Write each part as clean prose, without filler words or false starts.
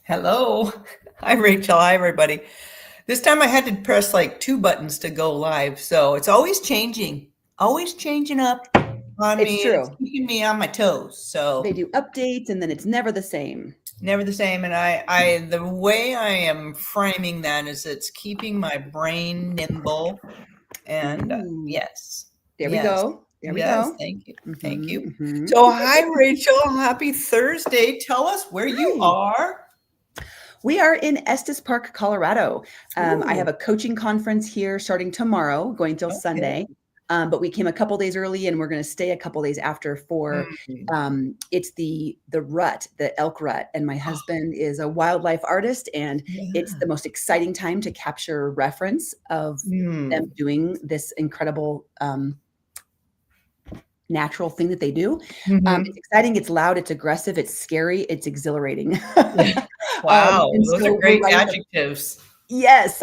Hello. Hi, Rachel. Hi, everybody. This time I had to press like two buttons to go live. So it's always changing up on It's me. And it's true. keeping me on my toes. They So do updates and then it's never the same. never the same. And the way I am framing that is it's keeping my brain nimble. And Ooh, yes, there we yes, go. There we yes. go. Thank you. Thank you. Mm-hmm, mm-hmm. So, hi, Rachel. Happy Thursday. Tell us where you Hi. are. We are in Estes Park, Colorado. I have Ooh, a coaching conference here starting tomorrow, going till okay. Sunday. But we came a couple days early, and we're going to stay a couple days after for Mm. it's the rut, the elk rut. And my husband is a wildlife artist, and it's Yeah. the most exciting time to capture reference of them Mm. doing this incredible natural thing that they do. It's Mhm. exciting, it's loud, it's aggressive, it's scary, it's exhilarating. Yeah. Wow, And those are so we're great right at the adjectives. yes,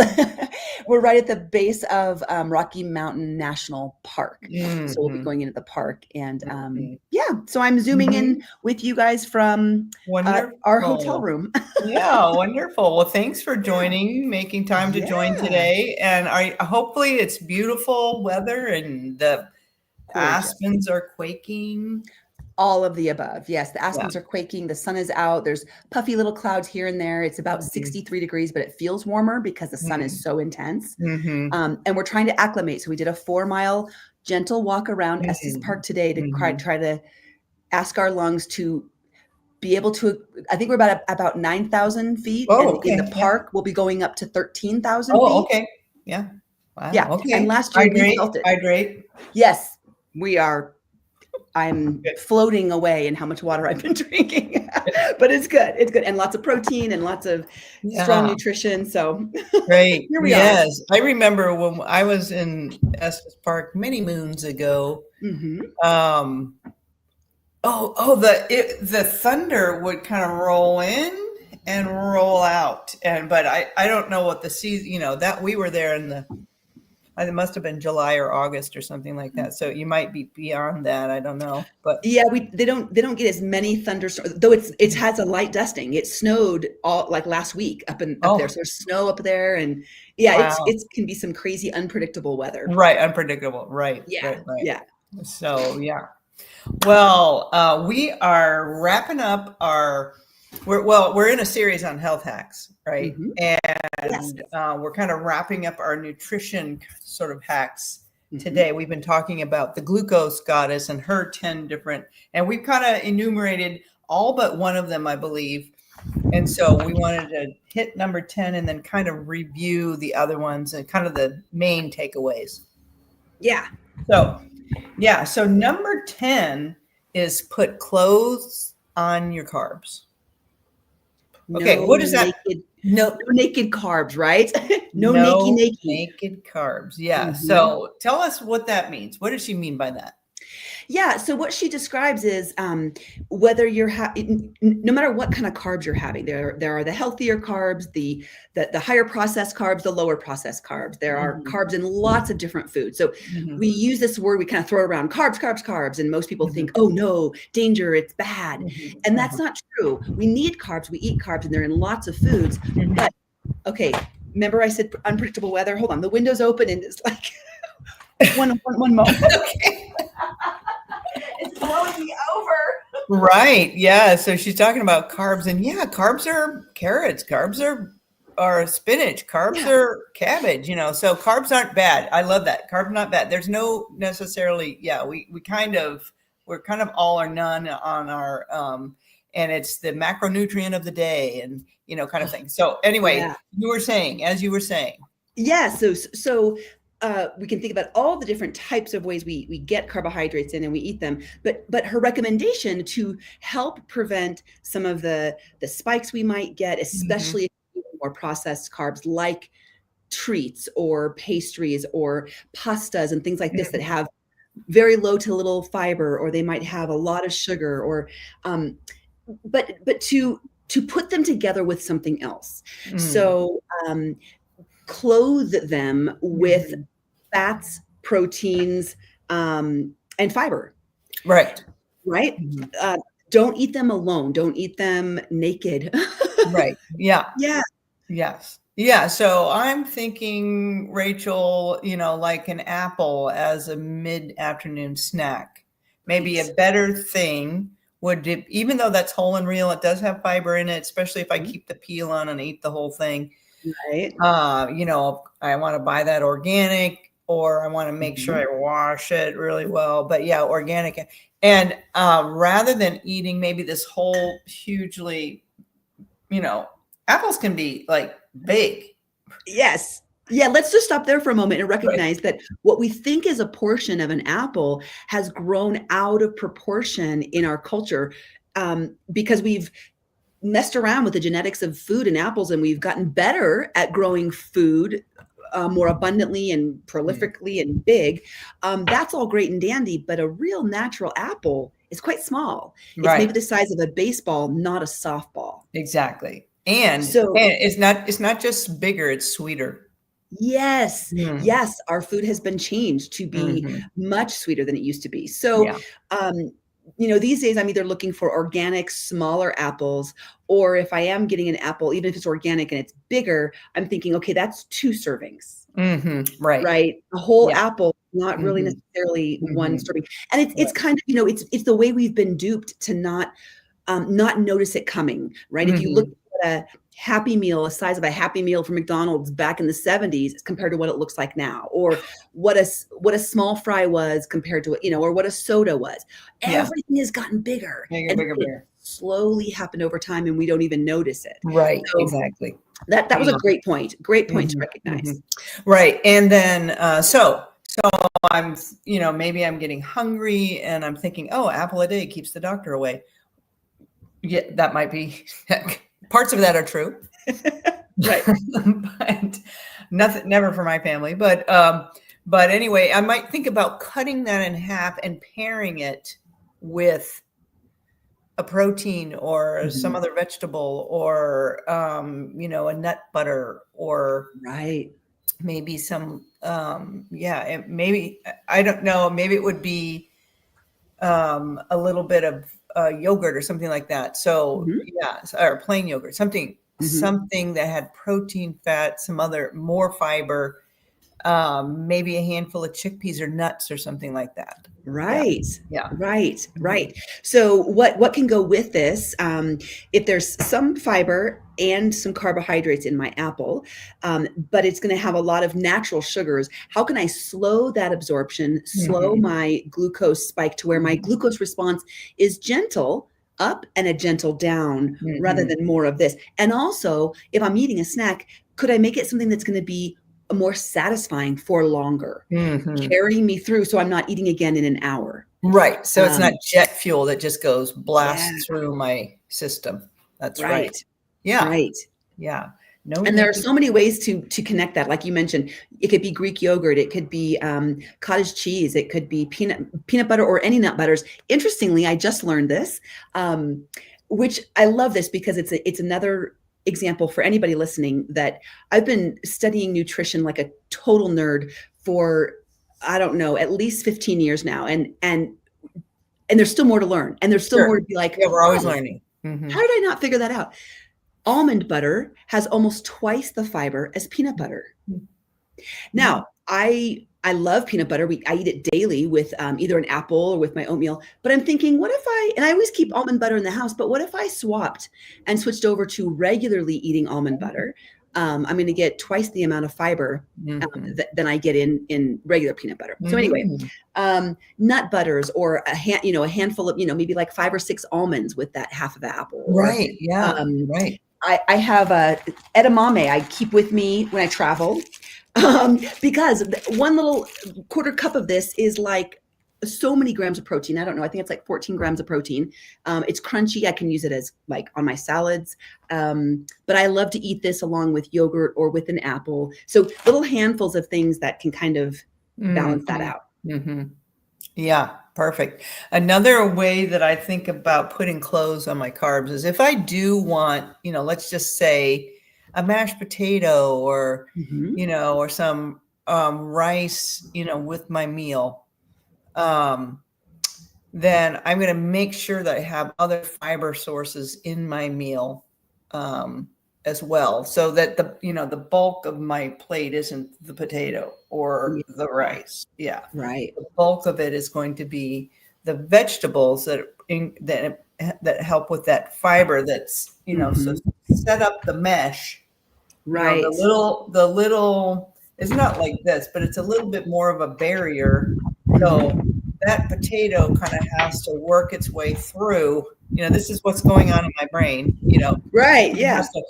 we're right at the base of Rocky Mountain National Park. So we'll be Mhm. going into the park, and Mhm. yeah, so I'm zooming in Mhm. with you guys from our hotel Wonderful. room. Yeah, wonderful. Well, thanks for joining, making time to join Yeah, today, and I hopefully it's beautiful weather and the gorgeous. aspens are quaking. All of the above. Yes, the Yeah. aspens are quaking. The sun is out. There's puffy little clouds here and there. It's about Mhm. 63 degrees, but it feels warmer because the sun is Mhm. so intense. Mhm. And we're trying to acclimate. So we did a 4 mile gentle walk around Estes Mhm. Park today to Mhm. try to ask our lungs to be able to. I think we're about 9,000 feet, Oh, and in the okay. Yeah. park we'll be going up to 13,000 Oh, feet. okay. Yeah. Wow. Yeah, and Okay. last year we Hydrate, felt it. hydrate. Yes, we are. I'm Good. floating away in how much water I've been drinking. But it's good. It's good. And lots of protein and lots of strong Yeah. nutrition. So Great. here we are. Yes. I remember when I was in Estes Park many moons ago. Hmm. Um, the thunder would kind of roll in and roll out, and but I don't know what the season. That we were there in the. It must have been July or August or something like that. So you might be beyond that. I don't know, but Yeah, they don't get as many thunderstorms, though it has a light dusting. It snowed all like last week up there. oh So there's snow up there, and yeah, wow, it can be some crazy unpredictable weather. right, unpredictable. Right, Yeah. right, right. Yeah. So yeah. Well, we are wrapping up we're in a series on health hacks, right? Hmm. Yes. And we're kind of wrapping up our nutrition sort of hacks Hmm. today. We've been talking about the glucose goddess and her 10 different, and we've kind of enumerated all but one of them, I believe. And so we wanted to hit number 10 and then kind of review the other ones and kind of the main takeaways. Yeah. So yeah. So number 10 is put clothes on your carbs. Okay. No What is that? naked, No, no naked carbs, right? No nakey no nakey. naked carbs. Yeah. Hmm. So tell us what that means. What does she mean by that? Yeah. So what she describes is whether you're no matter what kind of carbs you're having. There are the healthier carbs, the higher processed carbs, the lower processed carbs. There are Mhm, carbs in lots of different foods. So mhm, we use this word, we kind of throw it around, carbs, carbs, carbs, and most people think, mhm, oh no, danger, it's bad, mhm, and that's uh-huh, not true. We need carbs, we eat carbs, and they're in lots of foods. mhm. But okay, remember I said unpredictable weather. Hold on, the window's open, and it's like one moment. Okay. It's blowing me over. Right. Yeah. So she's talking about carbs, and yeah, carbs are carrots. Carbs are spinach. Carbs Yeah. are cabbage. So carbs aren't bad. I love that. Carbs not bad. There's no necessarily. Yeah, we're kind of all or none on our and it's the macronutrient of the day, and kind of thing. So anyway, Yeah. as you were saying. Yeah. So we can think about all the different types of ways we get carbohydrates in and we eat them. But her recommendation to help prevent some of the spikes we might get, Mhm, especially if we eat more processed carbs like treats or pastries or pastas and things like this that mhm, have very low to little fiber, or they might have a lot of sugar, or um, but to put them together with something else. mm, So clothe them with mhm. fats, proteins, and fiber, Right. right? Mhm. Uh, don't eat them alone. Don't eat them naked. Right. Yeah. Yeah. Yes. Yeah. So I'm thinking, Rachel, like an apple as a mid-afternoon snack. Maybe a Right. better thing would, even though that's whole and real, it does have fiber in it, especially if I keep the peel on and eat the whole thing. Right. I want to buy that organic, or I want to make sure Mhm. I wash it really well. But yeah, organic. And rather than eating maybe this whole hugely, apples can be like big. Yes. Yeah, let's just stop there for a moment and Right. recognize that what we think is a portion of an apple has grown out of proportion in our culture, because we've messed around with the genetics of food and apples, and we've gotten better at growing food more abundantly and prolifically and big. That's all great and dandy, but a real natural apple is quite small. It's maybe Right. the size of a baseball, not a softball. Exactly. And So it's not just bigger, it's sweeter. yes, Mm. yes, our food has been changed to be Hmm. much sweeter than it used to be. So, Yeah. um, these days I'm either looking for organic, smaller apples, or if I am getting an apple, even if it's organic and it's bigger, I'm thinking, okay, that's 2 servings, Right. right? A whole Yeah. apple, not really Hmm. necessarily 1 Hmm. serving. And it's Right. kind of, it's the way we've been duped to not notice it coming, right? If you look Hmm. at a Happy Meal, the size of a Happy Meal from McDonald's back in the 70s compared to what it looks like now, or what a small fry was compared to or what a soda was. Yeah. Everything has gotten bigger, Bigger, and bigger, it bigger. slowly happened over time, and we don't even notice it. Right. So Exactly. that was a Yeah. great point. Great point to Hmm. Hmm. recognize. Right. And then, so I'm, maybe I'm getting hungry and I'm thinking, oh, apple a day keeps the doctor away. Yeah, that might be parts of that are true. Right. But nothing, never for my family. But anyway, I might think about cutting that in half and pairing it with a protein or some Mhm. other vegetable, or a nut butter, or Right. maybe some maybe, I don't know, maybe it would be a little bit of yogurt or something like that. So Mhm. yeah, or plain yogurt, something Mhm. something that had protein, fat, some other more fiber, maybe a handful of chickpeas or nuts or something like that. Yeah, Right. yeah. Right. Mhm. Right. So what can go with this? If there's some fiber and some carbohydrates in my apple, but it's going to have a lot of natural sugars. How can I slow that absorption, slow Mhm. my glucose spike to where my Mhm. glucose response is gentle up and a gentle down rather Mhm. than more of this? And also, if I'm eating a snack, could I make it something that's going to be more satisfying for longer? Mhm. Carrying me through so I'm not eating again in an hour. Right. So it's not Um, jet fuel that just goes yeah, blast through my system. That's right. right, Yeah. right. Yeah. No And there are need. so many ways to connect that. Like you mentioned, it could be Greek yogurt, it could be cottage cheese, it could be peanut butter or any nut butters. Interestingly, I just learned this, which I love this because it's another example for anybody listening that I've been studying nutrition like a total nerd for I don't know at least 15 years now, and there's still more to learn, and there's still Sure. more to be like, Yeah, we're always oh, learning. how Mhm. did I not figure that out? Almond butter has almost twice the fiber as peanut butter. Yeah. Now, I love peanut butter. I eat it daily with either an apple or with my oatmeal. But I'm thinking, what if and I always keep almond butter in the house, but what if I swapped and switched over to regularly eating almond butter? I'm going to get twice the amount of fiber Mhm. than I get in regular peanut butter. So anyway, Mhm. nut butters or a handful of, maybe like 5 or 6 almonds with that half of an apple, or Right. Yeah. um, Right. I have a edamame I keep with me when I travel, because one little quarter cup of this is like so many grams of protein. I don't know. I think it's like 14 grams of protein. It's crunchy. I can use it as like on my salads. But I love to eat this along with yogurt or with an apple. So little handfuls of things that can kind of balance that Mhm. out. Mhm. Yeah, perfect. Another way that I think about putting clothes on my carbs is if I do want, let's just say a mashed potato, or, Mhm. or some rice, with my meal, um, then I'm going to make sure that I have other fiber sources in my meal. as well, so that the bulk of my plate isn't the potato or the rice. Yeah, Right. the bulk of it is going to be the vegetables that help with that fiber. That's so set up the mesh. Right. The little it's not like this, but it's a little bit more of a barrier. So that potato kind of has to work its way through. This is what's going on in my brain. Right. It Yeah. has to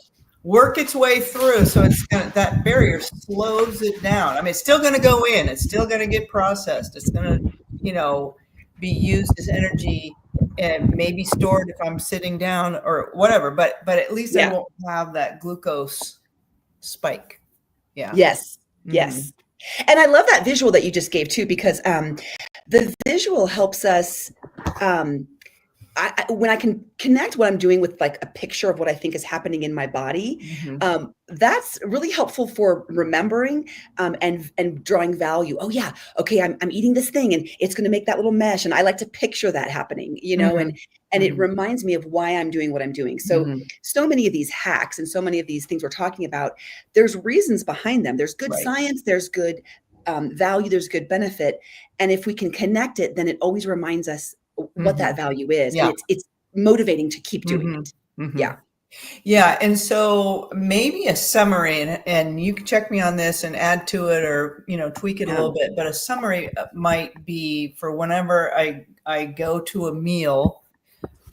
work its way through. So that barrier slows it down. I mean, it's still going to go in. It's still going to get processed. It's going to, be used as energy and maybe stored if I'm sitting down or whatever. But at least I won't have that glucose spike. Yeah. Yes. Yes. And I love that visual that you just gave too, because the visual helps us. When I can connect what I'm doing with like a picture of what I think is happening in my body, that's really helpful for remembering and drawing value. Oh yeah, okay, I'm eating this thing, and it's going to make that little mesh, and I like to picture that happening, and it reminds me of why I'm doing what I'm doing. So many of these hacks and so many of these things we're talking about, there's reasons behind them. There's good science. There's good value. There's good benefit, and if we can connect it, then it always reminds us what that value is. And it's motivating to keep doing it. Yeah. Yeah. And so maybe a summary, and you can check me on this and add to it or, tweak it a little bit, but a summary might be for whenever I go to a meal,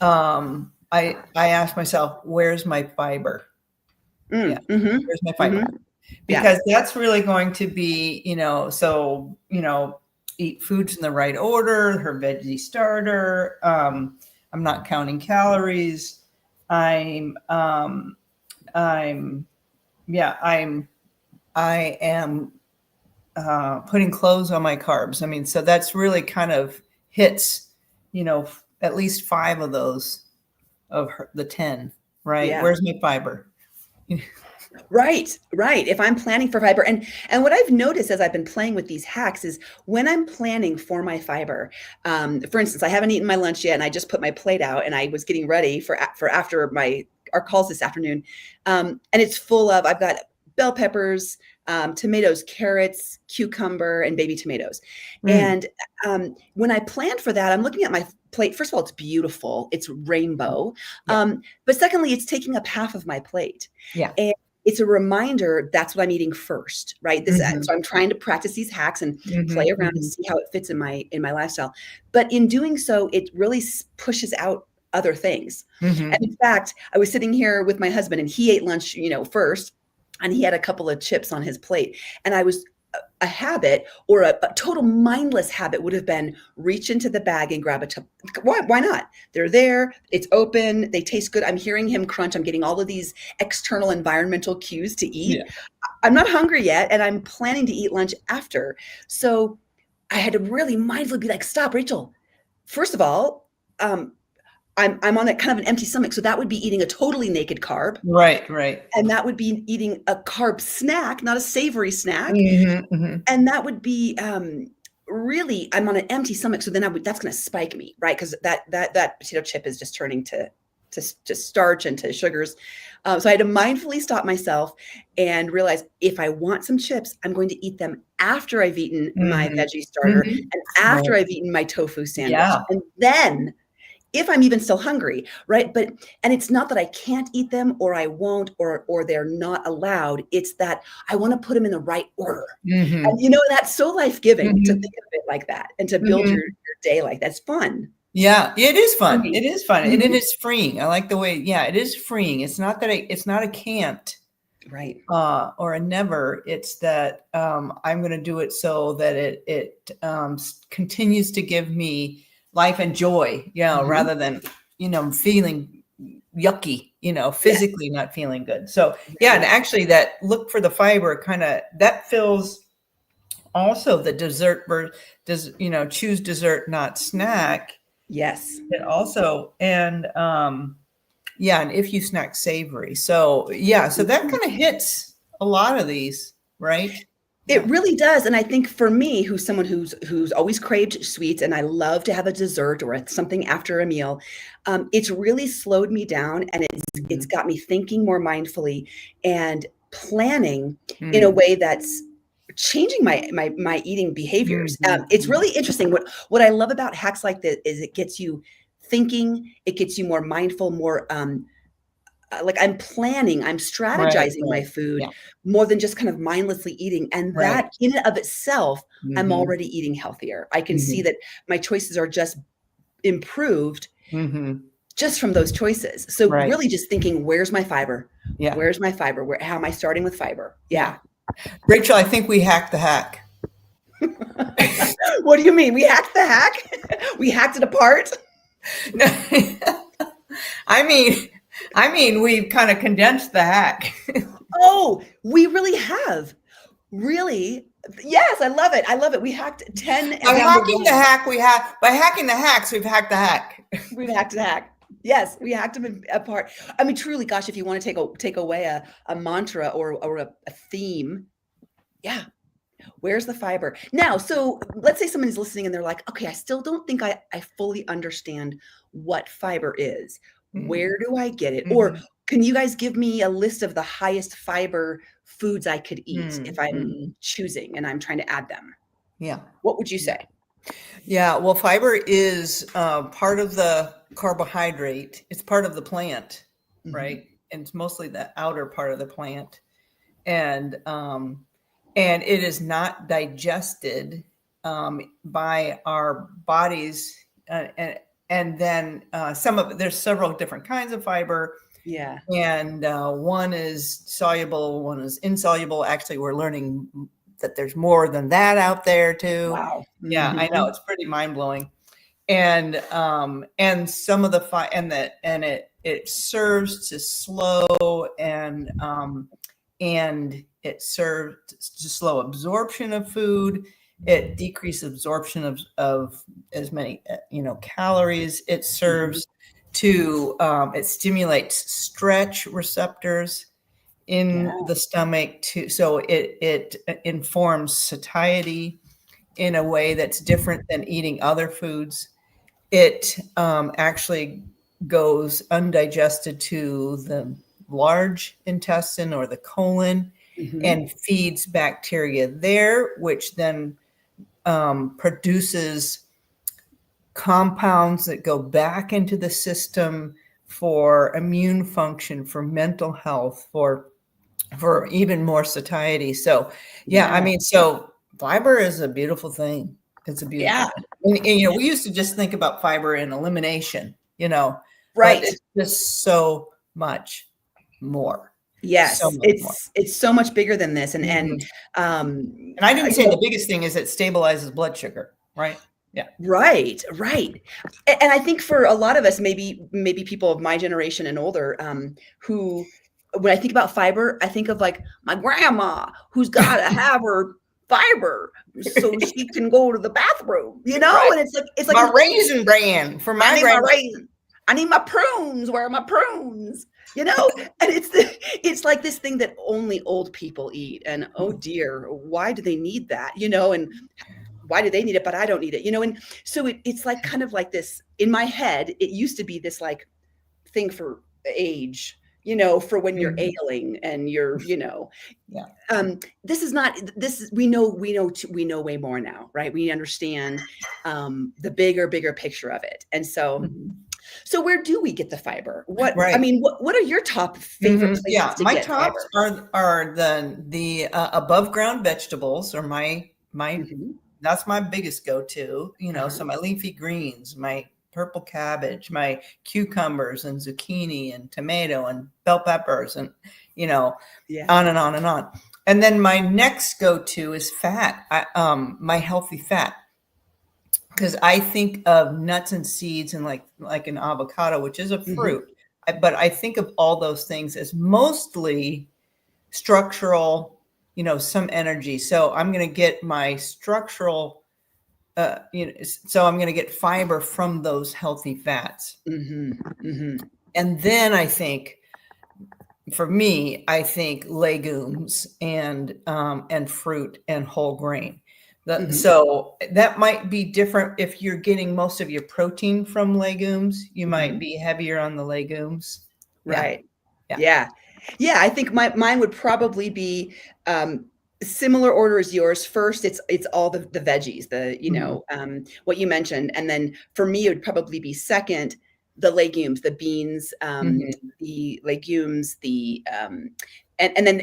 I ask myself, where's my fiber? Where's my fiber? Because that's really going to be, eat foods in the right order, her veggie starter. I'm not counting calories. I am putting clothes on my carbs. I mean, so that's really kind of hits, at least 5 of those of the 10, right? Yeah. Where's my fiber? Right. If I'm planning for fiber, and what I've noticed as I've been playing with these hacks is when I'm planning for my fiber, for instance, I haven't eaten my lunch yet, and I just put my plate out, and I was getting ready for after our calls this afternoon, and it's full of, I've got bell peppers, tomatoes, carrots, cucumber, and baby tomatoes. And when I planned for that, I'm looking at my plate. First of all, it's beautiful. It's rainbow. But secondly, it's taking up half of my plate. Yeah. And it's a reminder that's what I'm eating first, right? So I'm trying to practice these hacks and play around and see how it fits in my lifestyle. But in doing so, it really pushes out other things. And in fact, I was sitting here with my husband, and he ate lunch, first, and he had a couple of chips on his plate. And a habit, or a total mindless habit, would have been reach into the bag and grab a chip. Why not? They're there. It's open. They taste good. I'm hearing him crunch. I'm getting all of these external environmental cues to eat. Yeah. I'm not hungry yet, and I'm planning to eat lunch after. So I had to really mindfully be like, stop, Rachel. First of all, I'm on a kind of an empty stomach. So that would be eating a totally naked carb. Right. And that would be eating a carb snack, not a savory snack. And that would be really, I'm on an empty stomach. So then that's going to spike me, right? Because that potato chip is just turning to starch and to sugars. So I had to mindfully stop myself and realize, if I want some chips, I'm going to eat them after I've eaten my veggie starter and after I've eaten my tofu sandwich. Yeah. And then, if I'm even still hungry, right? And it's not that I can't eat them, or I won't, or they're not allowed. It's that I want to put them in the right order. And that's so life-giving to think of it like that, and to build your day like that. It's fun. Yeah, it is fun. It is fun. And it is freeing. I like the way, it is freeing. It's not that it's not a can't. Right. Or a never. It's that I'm going to do it so that it continues to give me life and joy, rather than, feeling yucky, physically not feeling good. So and actually that look for the fiber that fills also the dessert choose dessert, not snack. Yes. It also, and if you snack savory. So that kind of hits a lot of these, right? It really does. And I think for me, who's someone who's always craved sweets, and I love to have a dessert or something after a meal, it's really slowed me down, and it's got me thinking more mindfully and planning in a way that's changing my eating behaviors. It's really interesting. What I love about hacks like this is it gets you thinking, it gets you more mindful, more like I'm planning, I'm Right, strategizing my right. food Yeah. more than just kind of mindlessly eating. And Right. that in and of itself, I'm Mhm. already eating healthier. I can see Mhm. that my choices are just improved Mhm. just from those choices. So Right. really just thinking, where's my fiber? Yeah. Where's my fiber? How am I starting with fiber? Yeah. Yeah. Rachel, I think we hacked the hack. What do you mean? We hacked the hack? We hacked it apart? I mean, we've kind of condensed the hack. Oh, we really have. Really? Yes, I love it. I love it. We hacked 10 By down to hacking the 1. hack, by hacking the hacks, we've hacked the hack. We've hacked the hack. Yes, we hacked them apart. I mean, truly, gosh, if you want to take away a mantra or a theme, yeah, where's the fiber? Now, so let's say someone is listening and they're like, okay, I still don't think I fully understand what fiber is. Where do I get it? Or Mhm. can you guys give me a list of the highest fiber foods I could eat if I'm Mhm. choosing and I'm trying to add them? Yeah. What would you Yeah. say? Yeah. Well, fiber is part of the carbohydrate. It's part of the plant, Mhm. right? And it's mostly the outer part of the plant, and um, and it is not digested by our bodies, and then some of there's several different kinds of fiber. Yeah. And one is soluble, one is insoluble. Actually, we're learning that there's more than that out there too. Wow. Yeah, I know Mhm. it's pretty mind blowing. And some of the it serves to slow and it serves to slow absorption of food. It decreases absorption of as many calories. It Mhm. serves to it stimulates stretch receptors in Yeah. the stomach to so it informs satiety in a way that's different than eating other foods. It actually goes undigested to the large intestine or the colon Mhm. and feeds bacteria there, which then produces compounds that go back into the system for immune function, for mental health, for even more satiety. So, yeah, I Yeah. mean, so fiber is a beautiful thing. It's a beautiful Yeah. thing. We used to just think about fiber in elimination, but Right. it's just so much more, so Yes. much more. It's so much bigger than this. Mhm. Um, And I didn't you say know, the biggest thing is it stabilizes blood sugar, right? Yeah. right, right. And I think for a lot of us, maybe people of my generation and older, who when I think about fiber, I think of like my grandma who's got to have her fiber so she can go to the bathroom, Right. and it's like My raisin bran for I my need my grandma. raisin. I need my prunes. Where are my prunes? And it's like this thing that only old people eat. And oh dear, why do they need that? And why do they need it, but I don't need it? And so it's like kind of like this in my head. It used to be this like thing for age, for when you're Mhm. ailing and you're, Yeah. this is not this is we know way more now, right? We understand the bigger picture of it. And Mhm. so where do we get the fiber? Right. What are your top favorite places Yeah, to my get tops fiber? are the above ground vegetables are my Mhm. that's my biggest go-to, Uh-huh. so my leafy greens, my purple cabbage, my cucumbers and zucchini and tomato and bell peppers and you know Yeah. on and on and on. And then my next go-to is fat. My healthy fat, because I think of nuts and seeds and like an avocado, which is a Mhm. fruit. But I think of all those things as mostly structural, some energy. So I'm going to get my structural, so I'm going to get fiber from those healthy fats. Mhm. Mhm. And then I think for me, I think legumes and fruit and whole grain. So that might be different if you're getting most of your protein from legumes. You might be heavier on the legumes. Right. Yeah. Yeah. Yeah. I think mine would probably be similar order as yours. First, it's all the veggies, what you mentioned. And then for me, it would probably be second, the legumes, the beans, the legumes, and then,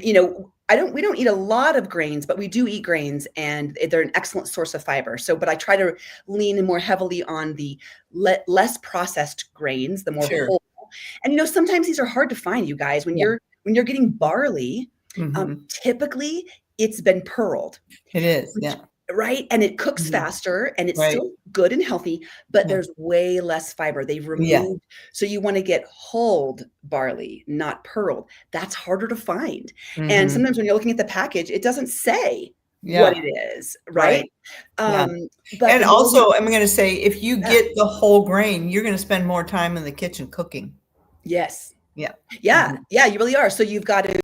we don't eat a lot of grains, but we do eat grains, and they're an excellent source of fiber. So, but I try to lean more heavily on the less processed grains, the more whole. And sometimes these are hard to find, you guys. When you're getting barley, typically it's been pearled. It is, yeah. Right. And it cooks faster, and it's still good and healthy, but there's way less fiber. They've removed. So you want to get hulled barley, not pearled. That's harder to find. And sometimes when you're looking at the package, it doesn't say what it is. Right. But and also, I'm going to say, if you get the whole grain, you're going to spend more time in the kitchen cooking. Yes. Yeah. Yeah. Yeah, you really are. So you've got to,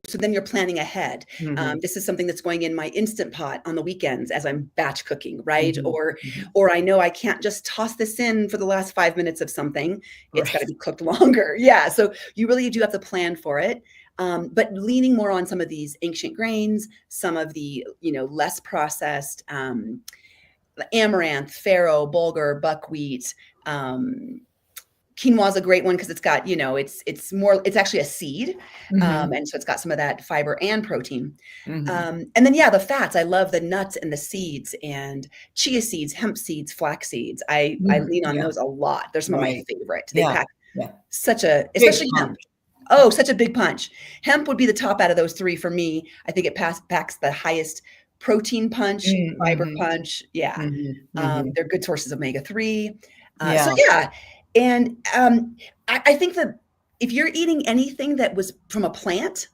so then you're planning ahead. This is something that's going in my Instant Pot on the weekends as I'm batch cooking, right? Or I know I can't just toss this in for the last 5 minutes of something. It's got to be cooked longer. Yeah. So you really do have to plan for it. But leaning more on some of these ancient grains, some of the, less processed, amaranth, farro, bulgur, buckwheat, quinoa is a great one because it's got, it's actually a seed. And so it's got some of that fiber and protein. And then, the fats, I love the nuts and the seeds and chia seeds, hemp seeds, flax seeds. I lean on those a lot. They're some of my favorite. They pack such especially hemp. Oh, such a big punch. Hemp would be the top out of those three for me. I think it packs the highest protein punch, fiber punch. Yeah. They're good sources of omega-3. So and I think that if you're eating anything that was from a plant,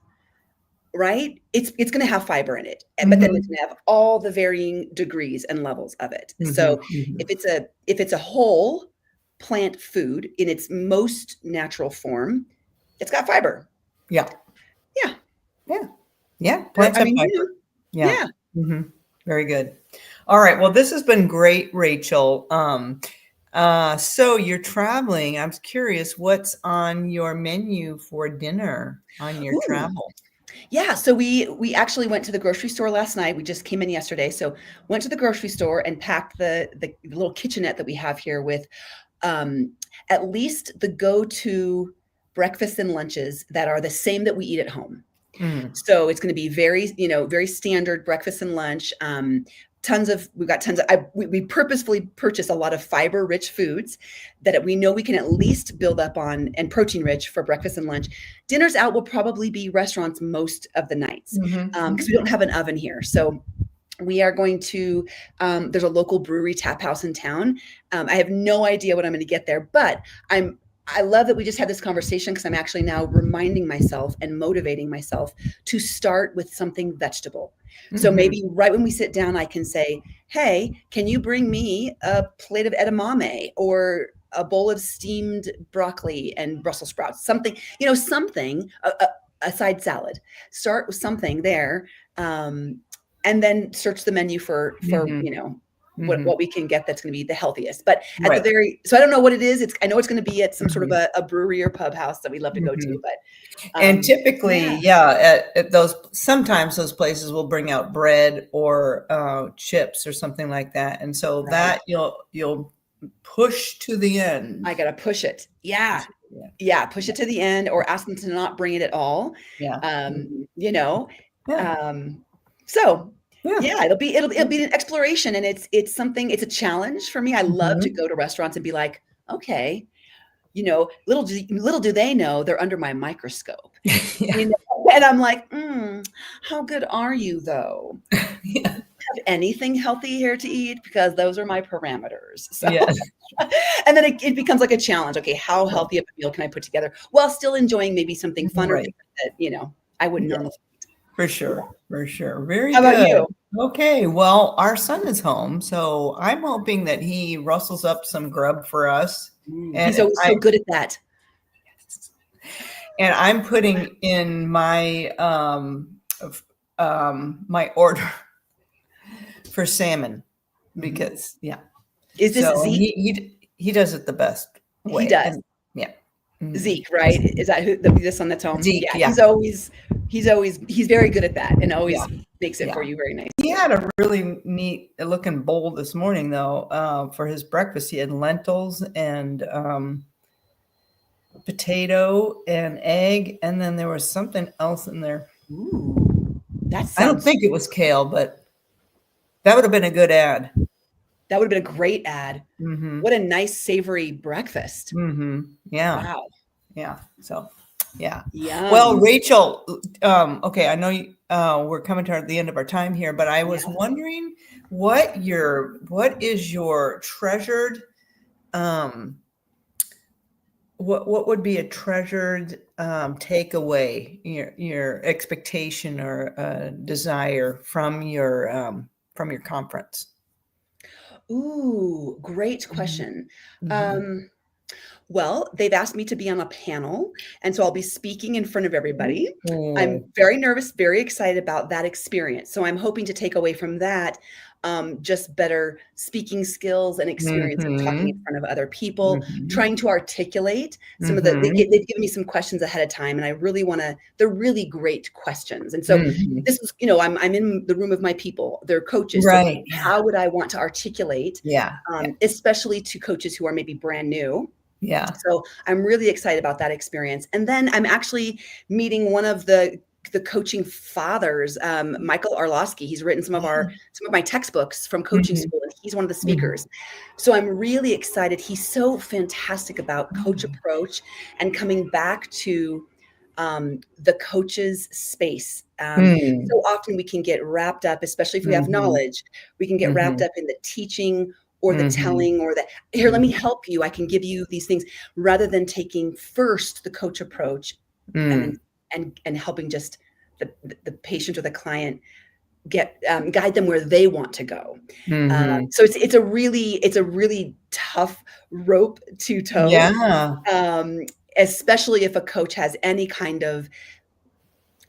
right, it's going to have fiber in it, but then it's going to have all the varying degrees and levels of it. So if it's a whole plant food in its most natural form, it's got fiber. Yeah. Plants have fiber. Very good. All right. Well, this has been great, Rachel. So you're traveling. I'm curious, what's on your menu for dinner on your travel? Yeah. So we actually went to the grocery store last night. We just came in yesterday. So went to the grocery store and packed the little kitchenette that we have here with at least the go-to breakfasts and lunches that are the same that we eat at home. So it's going to be very, very standard breakfast and lunch. We purposefully purchase a lot of fiber rich foods that we know we can at least build up on, and protein rich for breakfast and lunch. Dinners out will probably be restaurants most of the nights because we don't have an oven here. So we are going to, there's a local brewery tap house in town. I have no idea what I'm going to get there, but I love that we just had this conversation because I'm actually now reminding myself and motivating myself to start with something vegetable. So maybe right when we sit down, I can say, hey, can you bring me a plate of edamame or a bowl of steamed broccoli and Brussels sprouts, something, a side salad. Start with something there, and then search the menu for what we can get that's going to be the healthiest. But at so I don't know what it is. I know it's going to be at some sort of a brewery or pub house that we love to go to. But and typically, at sometimes those places will bring out bread or chips or something like that, and so that you'll push to the end. I gotta push it. Push it to the end, or ask them to not bring it at all. So. It'll be an exploration, and it's something. It's a challenge for me. I love to go to restaurants and be like, okay, little do they know they're under my microscope. And I'm like, how good are you though? Have anything healthy here to eat? Because those are my parameters. So. And then it becomes like a challenge. Okay, how healthy of a meal can I put together while still enjoying maybe something fun or that I wouldn't normally. For sure. Very good. How about you? Okay. Well, our son is home, so I'm hoping that he rustles up some grub for us. And he's so good at that. And I'm putting in my my order for salmon because Is this So Zeke? he does it the best He way. does. And yeah. Mhm. Zeke, right? Is that who this one that's home? Zeke, Yeah, yeah. he's very good at that and always Yeah. makes it Yeah. for you very nice. He had a really neat looking bowl this morning though. For his breakfast, he had lentils and potato and egg, and then there was something else in there. Ooh, that I don't sounds think it was kale, but that would have been a good ad. that would have been a great ad. Mm-hmm. What a nice savory breakfast. Mm-hmm. Yeah. Wow. Yeah. So, yeah. Well, Yum. Rachel, okay, I know we're coming to the end of our time here, but I was Yeah. wondering what is your treasured, what would be a treasured takeaway, your expectation or desire from your conference? Ooh, great Mhm. question. Mhm. Um, well, they've asked me to be on a panel, and so I'll be speaking in front of everybody. I'm Ooh. very nervous, very excited about that experience. So I'm hoping to take away from that just better speaking skills and experience of talking in Mhm. front of other people, Mhm. trying to articulate some of Mhm. they've given me some questions ahead of time, and I really want to, they're really great questions. And so Mhm. this is, I'm in the room of my people, they're coaches. So Right. Yeah. how would I want to articulate, Yeah. Yeah. especially to coaches who are maybe brand new? Yeah. So I'm really excited about that experience. And then I'm actually meeting one of the coaching fathers, Michael Arlosky. He's written some of my textbooks from coaching Mhm. school, and he's one of the Mhm. speakers. So I'm really excited. He's so fantastic about coach approach and coming back to the coach's space. Mm. So often we can get wrapped up, especially if we have Mhm. knowledge, we can get wrapped Mhm. up in the teaching or the Mhm. telling or the here, let me help you. I can give you these things rather than taking first the coach approach and then Mm. and helping just the patient or the client get guide them where they want to go. Mhm. So it's a really tough rope to toe, Yeah. um, especially if a coach has any kind of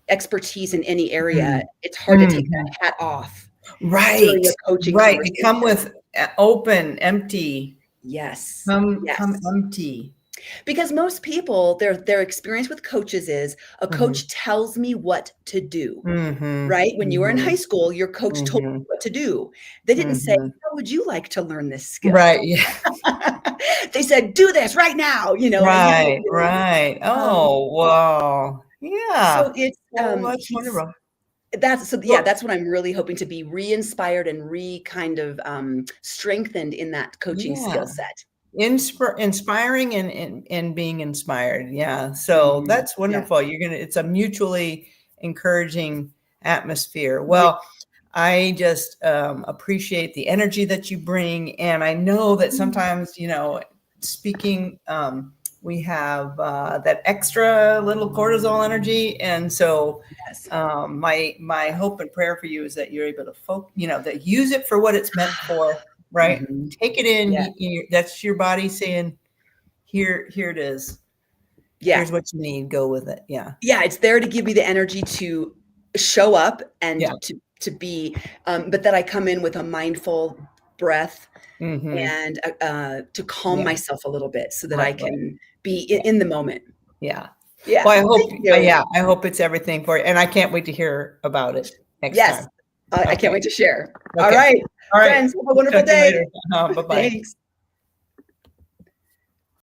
expertise in any area. Mm. It's hard to take Mhm. that hat off Right. during a coaching Right. They come conversation. with open, empty. Yes, Come yes. empty. Because most people, their experience with coaches is a Mhm. coach tells me what to do, Mhm. right? When you were in high Mhm. school, your coach told you Mhm. what to do. They didn't say, Mhm. "How would you like to learn this skill?" Right. Yeah. They said, "Do this right now," and you Right. did it. Right. Um, Oh, wow. so Yeah. it's Well, that's he's wonderful. that's so yeah, Well, that's what I'm really hoping to be re-inspired and kind of strengthened in that coaching yeah. skill set. Inspiring and being inspired. Yeah. So Mhm. that's Yeah. wonderful. It's a mutually encouraging atmosphere. Re- Well, I just appreciate the energy that you bring. And I know that sometimes, speaking, we have that extra little cortisol energy. And so yes. my hope and prayer for you is that you're able to that use it for what it's meant for, right? Mhm. Take it in. Yeah. That's your body saying, here it is. Yeah. Here's what you need. Go with it. Yeah. Yeah, it's there to give you the energy to show up Yeah. and to be, but that I come in with a mindful breath Mm-hmm. and to calm Yeah. myself a little bit so that I Right. Right. can be Yeah. in the moment. Yeah. Yeah, Well, thank you. I hope it's everything for you. And I can't wait to hear about it next Yes, time. I can't Okay. wait to share. All Okay. right, All right. friends, have a wonderful Talk to you day. later. Bye bye. Thanks.